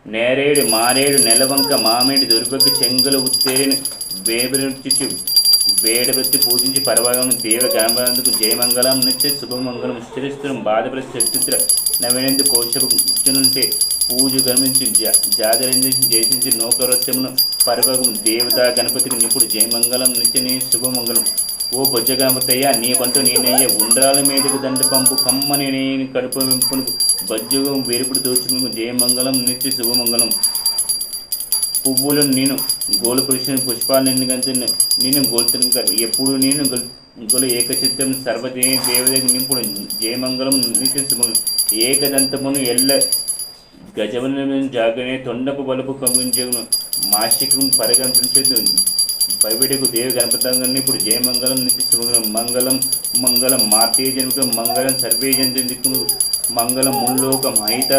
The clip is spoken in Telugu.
నేరేడు మారేడు నెలవంక మామిడి దుర్భగ చెంగుల ఉత్తేరిని వేబరుచి వేడబెత్తి పూజించి పరభాగం దేవ గణపనందుకు జయమంగళం నిత్య శుభమంగళం స్థిరిస్తురం బాధపడి చరిత్ర నవీనందు కోశపుంటే పూజ గమనించి జాగరించి జయించి నౌకరస్యమును పరభాగం దేవతా గణపతికి నిపుడు జయమంగళం నిత్యని శుభమంగళం. ఓ బొజ్జ గణపతయ్య నీ పంట నేనయ్య ఉండ్రాల మీదకు దండ పంపు కమ్మని నేను కడుపు వెంపునకు బజ్జుగం వేరుపుడు దోచుకు జయమంగళం నిత్య శుభమంగళం. పువ్వులను నేను గోలు పురుషుని పుష్పాలు నిన్ను గంతు నేను గోల్తుని ఎప్పుడు నేను గొలు ఏకచిత్తం సర్వదే దేవత నింపుడు జయమంగళం నిత్య శుభమంగళం. ఏకదంతమును ఎల్ల గజవన జాగనే తొండపు బలుపు కమించను మాసికం పరిగణించదు పైబిడకు దేవి గణపతంగాన్ని ఇప్పుడు జయమంగళం నిత్య శుభమంగళం. మంగళం మంగళం మార్తే జనుక మంగళం సర్వే జంతు మంగళం ముల్లోకం హిత